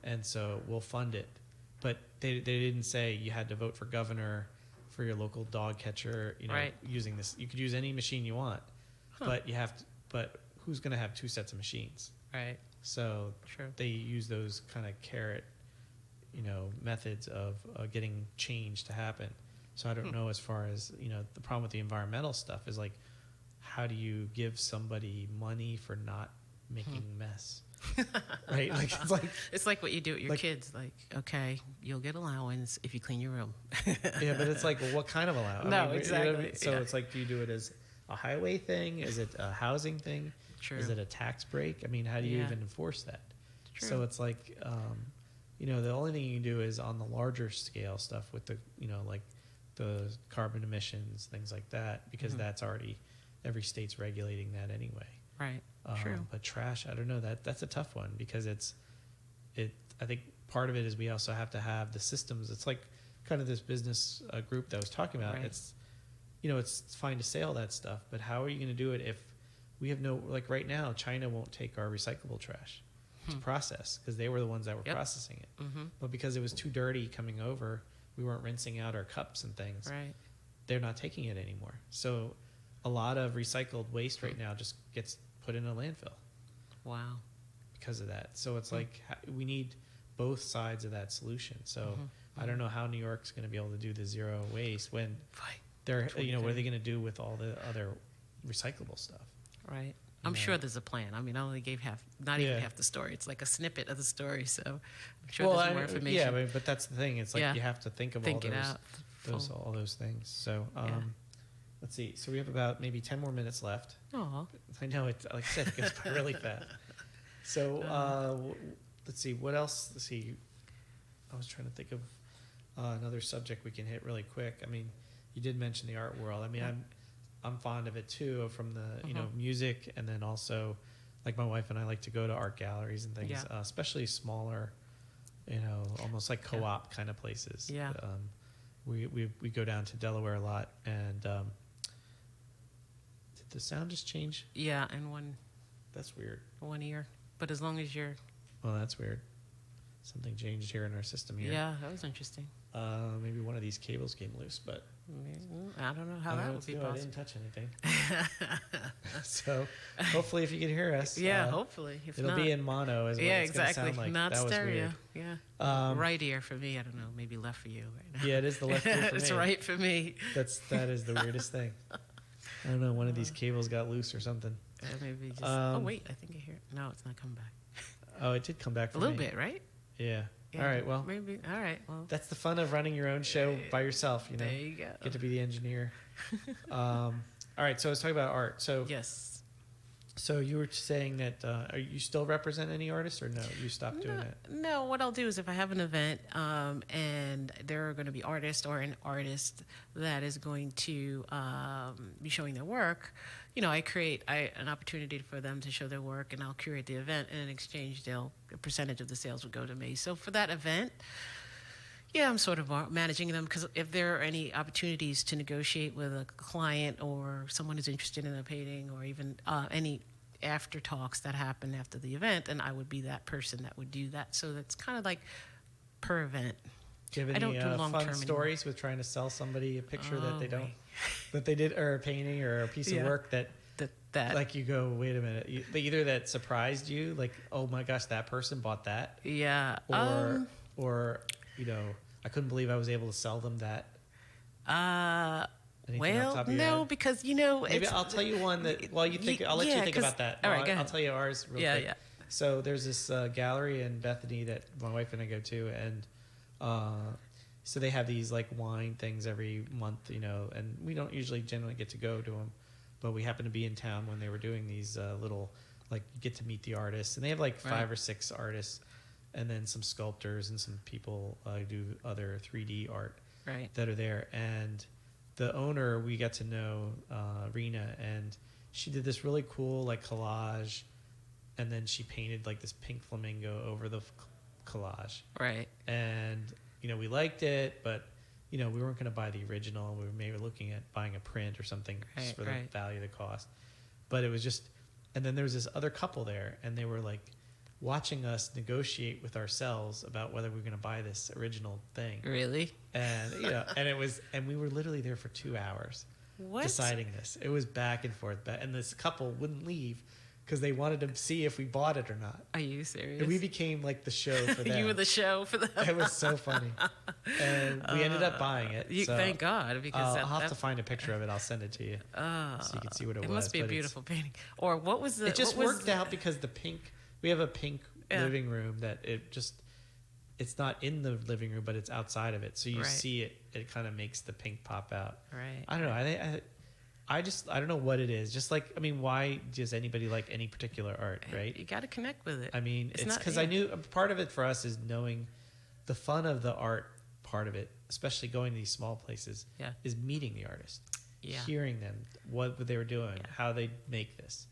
and so we'll fund it. But they didn't say you had to vote for governor, for your local dog catcher, using this. You could use any machine you want, but you have to. But who's going to have two sets of machines? Right. So they use those kind of carrot, methods of getting change to happen. So I don't know, as far as, the problem with the environmental stuff is like, how do you give somebody money for not making mess? Right? Like it's like what you do with your kids. Like, okay, you'll get allowance if you clean your room. Yeah, but it's like, well, what kind of allowance? No, exactly. So it's like, do you do it as a highway thing? Is it a housing thing? True. Is it a tax break? I mean, how do you even enforce that? True. So it's like, the only thing you can do is on the larger scale stuff with the, like the carbon emissions, things like that, because that's already, every state's regulating that anyway. Right. True. But trash, I don't know. That's a tough one because I think part of it is we also have to have the systems. It's like kind of this business group that I was talking about. Right. It's fine to say all that stuff, but how are you going to do it if we have no, like right now, China won't take our recyclable trash to process because they were the ones that were processing it. Mm-hmm. But because it was too dirty coming over, we weren't rinsing out our cups and things. Right. They're not taking it anymore. So a lot of recycled waste right now just gets put in a landfill Wow. because of that. So it's like we need both sides of that solution. So I don't know how New York's going to be able to do the zero waste when they're, what are they going to do with all the other recyclable stuff? Right. I'm sure there's a plan. I mean, I only gave not even half the story. It's like a snippet of the story. So I'm sure there's more information. Yeah, but that's the thing. It's like you have to think of all those things. So let's see. So we have about maybe 10 more minutes left. Oh. I know it. Like I said, it goes by really fast. So let's see. What else? Let's see. I was trying to think of another subject we can hit really quick. I mean, you did mention the art world. I mean, I'm fond of it too, from the music, and then also, like my wife and I like to go to art galleries and things, especially smaller, almost like co-op kind of places. Yeah. We go down to Delaware a lot, and did the sound just change? Yeah, and one That's weird. ear. But as long as you're... Well, that's weird. Something changed here in our system here. Yeah, that was interesting. Maybe one of these cables came loose, but I don't know how that would be I possible. didn't touch anything. So hopefully, if you can hear us, hopefully. If it'll not, be in mono as well. Yeah, It's gonna exactly. sound like Not that was stereo. weird. Yeah. Right ear for me. I don't know. Maybe left for you right now. Yeah, it is the left ear for It's me. right for me. That is the weirdest thing. I don't know. One of these cables got loose or something. Maybe just... oh, wait. I think I hear it. No, it's not coming back. Oh, it did come back for A little me. bit, right? Yeah. Yeah, All right. Well, maybe. All right. Well, that's the fun of running your own show by yourself. there you go. Get to be the engineer. All right. So I was talking about art. So Yes. So you were saying that are you still represent any artists, or no? You stopped doing it? No, what I'll do is if I have an event and there are going to be artists or an artist that is going to be showing their work, I create an opportunity for them to show their work, and I'll curate the event, and in exchange, a percentage of the sales would go to me. So for that event, yeah, I'm sort of managing them, because if there are any opportunities to negotiate with a client or someone who's interested in a painting, or even any after talks that happen after the event, then I would be that person that would do that. So that's kind of like per event. Do you have I don't any do long-term fun stories with trying to sell somebody a picture that they don't, boy. that they did, or a painting or a piece of work that like you go, wait a minute, either that surprised you, like, oh my gosh, that person bought that, or I couldn't believe I was able to sell them that. Anything off the top of your head? Because maybe I'll tell you one that. Well, you think I'll let you think about that. All right, go I'll ahead. tell you ours real quick. Yeah. So there's this gallery in Bethany that my wife and I go to, and so they have these like wine things every month, and we don't usually generally get to go to them, but we happened to be in town when they were doing these little, like, you get to meet the artists, and they have like 5 or 6 artists, and then some sculptors and some people do other 3D art that are there. And the owner, we got to know, Rena, and she did this really cool like collage, and then she painted like this pink flamingo over the collage. Right. And we liked it, but we weren't going to buy the original. We were maybe looking at buying a print or something just for the value of the cost. But it was just, and then there was this other couple there, and they were like watching us negotiate with ourselves about whether we were going to buy this original thing. Really? And and we were literally there for 2 hours deciding this. It was back and forth, and this couple wouldn't leave because they wanted to see if we bought it or not. Are you serious? And we became like the show for them. You were the show for them. It was so funny, and we ended up buying it. So thank God, because I'll have to find a picture of it. I'll send it to you so you can see what it was. It must be a But beautiful painting. Or what was the? It just worked out because the pink. We have a pink living room that it's not in the living room, but it's outside of it. So you see it. It kind of makes the pink pop out. Right. I don't know. I don't know what it is. Just like, why does anybody like any particular art, right? You got to connect with it. I mean, it's because I knew part of it for us is knowing the fun of the art part of it, especially going to these small places, is meeting the artist. hearing them, what they were doing, how they make this.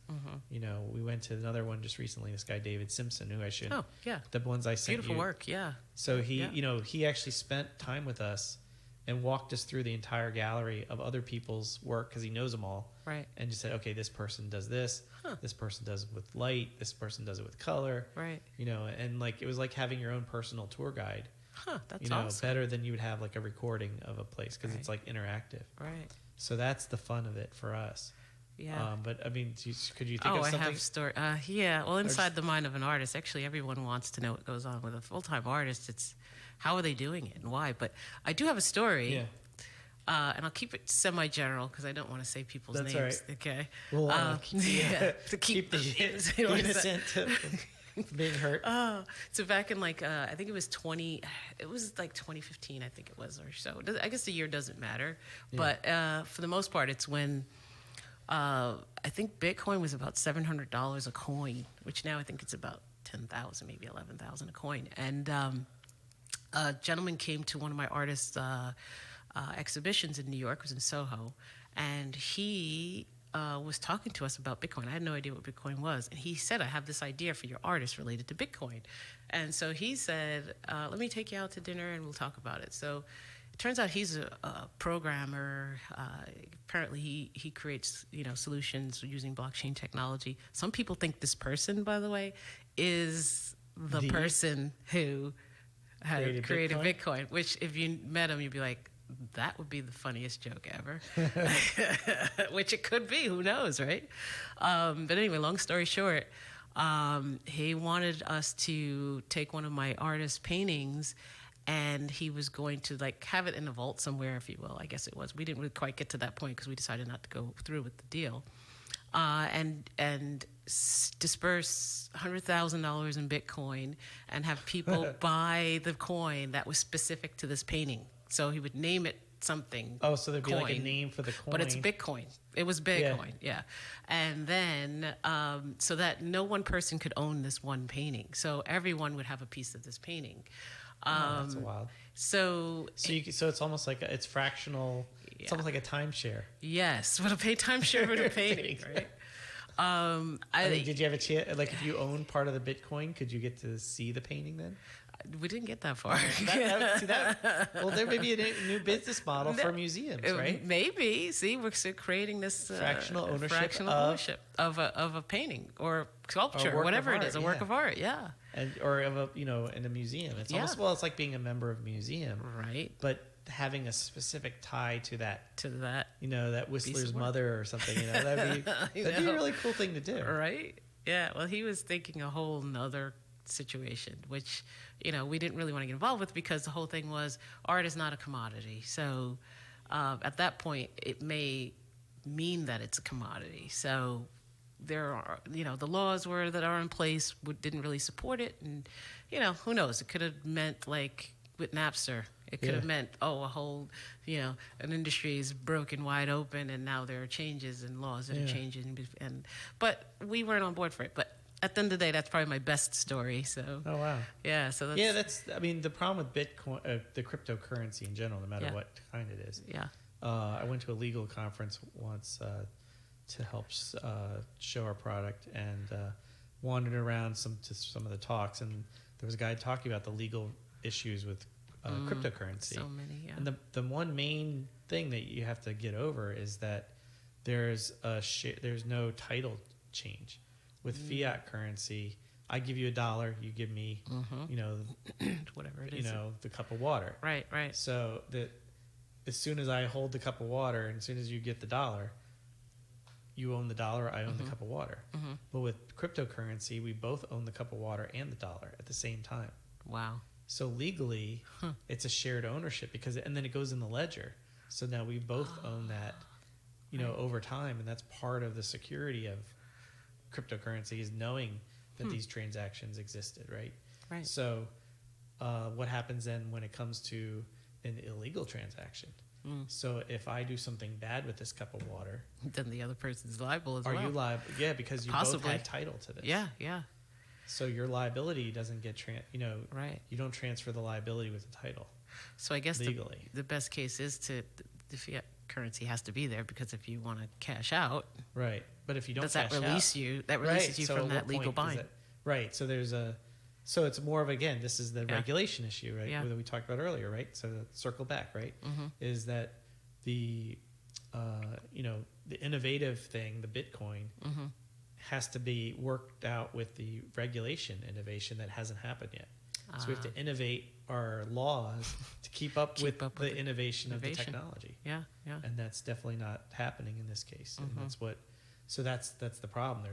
You know, we went to another one just recently. This guy David Simpson, who I should. Oh yeah. The ones I sent Beautiful you. work. Yeah. So he, you know, he actually spent time with us and walked us through the entire gallery of other people's work because he knows them all. Right. And just said, okay, this person does this. This person does it with light. This person does it with color. Right. You know, and like it was like having your own personal tour guide. That's you know, awesome. better than you would have like a recording of a place because it's like interactive. Right. So that's the fun of it for us. Yeah. But I mean, could you think of something? I have story. Yeah. Well, inside the mind of an artist, actually, everyone wants to know what goes on with a full-time artist. It's how are they doing it and why. But I do have a story. Yeah. And I'll keep it semi-general because I don't want to say people's That's names. all right. Okay. Well, to keep the innocent being hurt. So back in like I think it was 2015, I think it was, or so. I guess the year doesn't matter, but for the most part, it's when I think Bitcoin was about $700 a coin, which now I think it's about 10,000, maybe 11,000 a coin. And a gentleman came to one of my artists' exhibitions in New York. It was in Soho, and he was talking to us about Bitcoin. I had no idea what Bitcoin was. And he said, I have this idea for your artist related to Bitcoin. And so he said, let me take you out to dinner and we'll talk about it. So it turns out he's a programmer. Apparently he creates, you know, solutions using blockchain technology. Some people think this person, by the way, is the person who had created Bitcoin, which if you met him, you'd be like, that would be the funniest joke ever. Which it could be, who knows, right? But anyway, long story short, he wanted us to take one of my artist's paintings and he was going to like have it in a vault somewhere, if you will, I guess it was. We didn't really quite get to that point because we decided not to go through with the deal. And disperse $100,000 in Bitcoin and have people buy the coin that was specific to this painting. So he would name it something. Oh, so there'd be like a name for the coin. But it's Bitcoin. It was Bitcoin, yeah. And then, so that no one person could own this one painting. So everyone would have a piece of this painting. That's wild. So it's almost like it's fractional. It's almost like a timeshare. Yes, but a timeshare with a painting, right? I mean, did you have a chance? Like, if you own part of the Bitcoin, could you get to see the painting then? We didn't get that far. Well, there may be a new business model for museums, right? Maybe. See, we're creating this fractional ownership of a painting or sculpture, or whatever it is, a work of art. Yeah. Or of a in a museum. It's almost it's like being a member of a museum, right? But having a specific tie to that, that Whistler's mother or something. That'd be a really cool thing to do, right? Yeah. Well, he was thinking a whole nother situation, which we didn't really want to get involved with because the whole thing was art is not a commodity. So at that point, it may mean that it's a commodity. So there are, the laws that are in place didn't really support it, and who knows? It could have meant like with Napster. It could have meant, a whole, an industry is broken wide open, and now there are changes and laws that are changing. But we weren't on board for it. But at the end of the day, that's probably my best story. So. Oh wow. Yeah. So that's. I mean, the problem with Bitcoin, the cryptocurrency in general, no matter what kind it is. Yeah. I went to a legal conference once to help show our product, and wandered around some of the talks, and there was a guy talking about the legal issues with cryptocurrency. So many, yeah. And the one main thing that you have to get over is that there's no title change. With fiat currency, I give you $1, you give me, whatever it is, the cup of water. Right. So that as soon as I hold the cup of water, and as soon as you get the $1, you own the $1, I own the cup of water. Mm-hmm. But with cryptocurrency, we both own the cup of water and the $1 at the same time. Wow. So legally, it's a shared ownership and then it goes in the ledger. So now we both own that, over time, and that's part of the security of cryptocurrency is knowing that these transactions existed, right? Right. So what happens then when it comes to an illegal transaction? So if I do something bad with this cup of water, then the other person's liable as well. Are you liable? Yeah, because you both had title to this. Yeah. So your liability doesn't get right. You don't transfer the liability with the title. So I guess legally, the best case is the fiat currency has to be there, because if you want to cash out, Right. But if you don't does that cash release out, you? That releases you so from at that what legal point does bind. that- right. So so it's more of, again, this is the Yeah. regulation issue, right? Yeah. That we talked about earlier, right? So circle back, right? Is that the, the innovative thing, the Bitcoin, has to be worked out with the regulation innovation that hasn't happened yet. So we have to innovate our laws to keep up with the innovation of the technology. Yeah, yeah. And that's definitely not happening in this case. And that's the problem.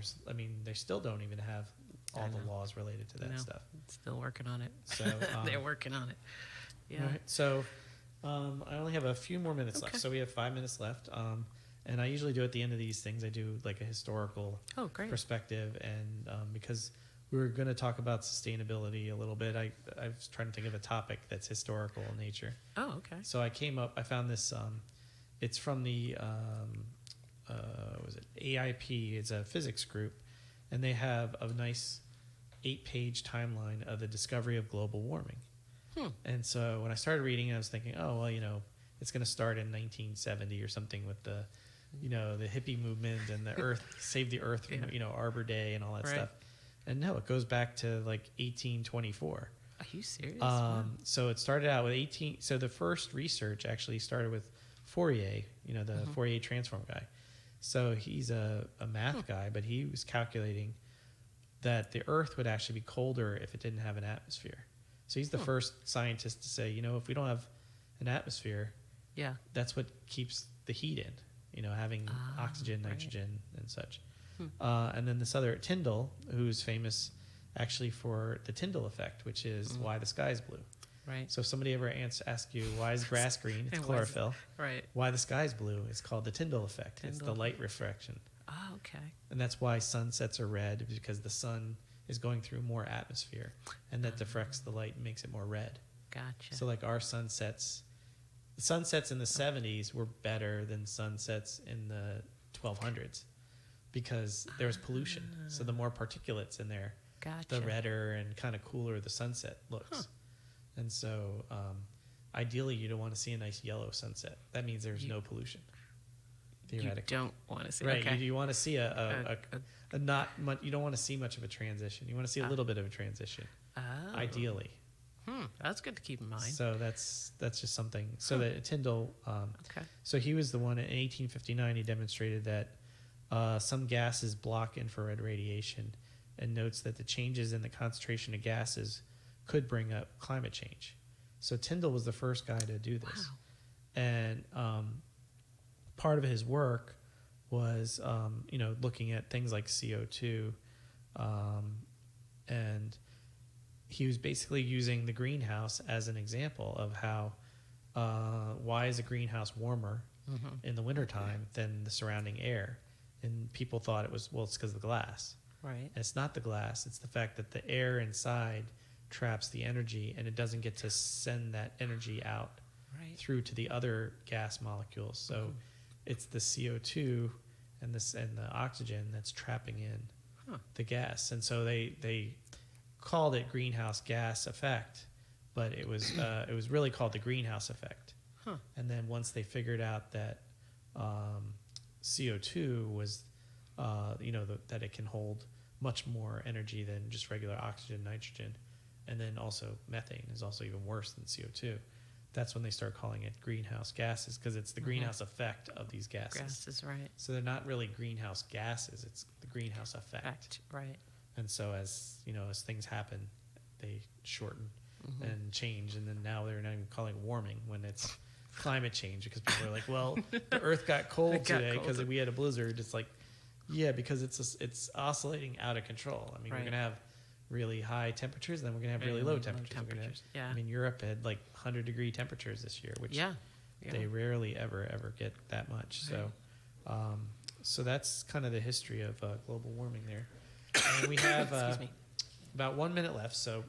They still don't even have all the laws related to that stuff. Still working on it. So They're working on it. Yeah. Right. So I only have a few more minutes left. So we have 5 minutes left. And I usually do at the end of these things, I do like a historical perspective. And because we were going to talk about sustainability a little bit, I was trying to think of a topic that's historical in nature. Oh, okay. So I found this, it's from the, AIP, it's a physics group, and they have a nice 8-page timeline of the discovery of global warming. And so when I started reading, I was thinking, oh, well, it's going to start in 1970 or something with the, the hippie movement and the Earth, Save the Earth, Arbor Day and all that stuff. And no, it goes back to like 1824. Are you serious? So it started out with so the first research actually started with Fourier, the Fourier transform guy. So he's a math guy, but he was calculating that the Earth would actually be colder if it didn't have an atmosphere. So he's the first scientist to say, if we don't have an atmosphere, that's what keeps the heat in, having oxygen, nitrogen, and such. And then this other Tyndall, who's famous actually for the Tyndall effect, which is why the sky is blue. Right. So if somebody ever asks you, why is grass green? It's chlorophyll. Right. Why the sky is blue? It's called the Tyndall effect. It's the light refraction. Oh, okay. And that's why sunsets are red, because the sun is going through more atmosphere, and that diffracts the light and makes it more red. Gotcha. So like our sunsets, the sunsets in the 70s were better than sunsets in the 1200s because there was pollution. So the more particulates in there, the redder and kind of cooler the sunset looks. And so ideally you don't want to see a nice yellow sunset. That means there's no pollution. Theoretically. You don't want to see. Right. Okay. You want to see a not much. You don't want to see much of a transition. You want to see a little bit of a transition. Ideally. That's good to keep in mind. So that's just something. So that Tyndall. So he was the one in 1859. He demonstrated that some gases block infrared radiation, and notes that the changes in the concentration of gases could bring up climate change. So Tyndall was the first guy to do this, and part of his work was, looking at things like CO2, and he was basically using the greenhouse as an example of how, why is a greenhouse warmer in the wintertime than the surrounding air? And people thought it's because of the glass. Right. And it's not the glass. It's the fact that the air inside traps the energy, and it doesn't get to send that energy out through to the other gas molecules. So it's the CO2 and the oxygen that's trapping in the gas. And so they called it greenhouse gas effect, but it was really called the greenhouse effect. And then once they figured out that CO2 was, that it can hold much more energy than just regular oxygen, nitrogen, and then also methane is also even worse than CO2. That's when they start calling it greenhouse gases, because it's the greenhouse effect of these gases. Gases, right. So they're not really greenhouse gases, it's the greenhouse effect. Right. And so as things happen, they shorten and change, and then now they're not even calling it warming when it's climate change, because people are like, well, the earth got cold today because we had a blizzard. It's like, yeah, because it's oscillating out of control. I mean, we're going to have really high temperatures, then we're going to have really low temperatures. I mean, Europe had like 100-degree temperatures this year, which they rarely ever get that much. Right. So that's kind of the history of global warming there. And we have about 1 minute left, so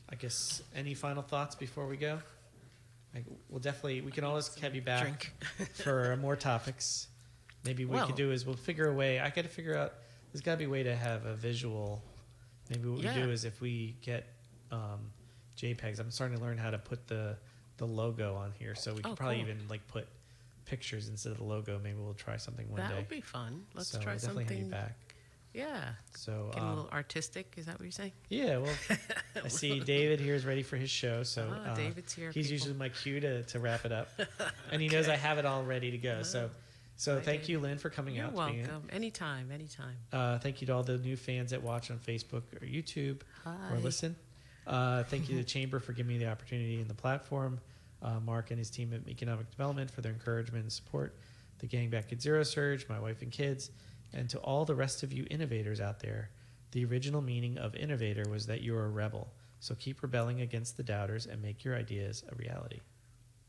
I guess any final thoughts before we go? We can always have you back for more topics. Maybe what we could do is we'll figure a way. I got to figure out, there's got to be a way to have a visual. Maybe what we do is if we get JPEGs, I'm starting to learn how to put the the logo on here, so we could Oh, probably cool. even like put pictures instead of the logo. Maybe we'll try something one That day. would be fun. Let's So try we'll definitely have you something. back. Yeah. So Get a little artistic. Is that what you're saying? yeah, well, I see David here is ready for his show. So David's here. he's people. usually my cue to wrap it up, and he knows I have it all ready to go. So Hi, thank you, David. Lynn, for coming You're out. welcome. Anytime, anytime. Thank you to all the new fans that watch on Facebook or YouTube or Hi. listen. Thank you to the Chamber for giving me the opportunity and the platform. Mark and his team at Economic Development for their encouragement and support. The gang back at Zero Surge, my wife and kids, and to all the rest of you innovators out there. The original meaning of innovator was that you're a rebel. So keep rebelling against the doubters and make your ideas a reality.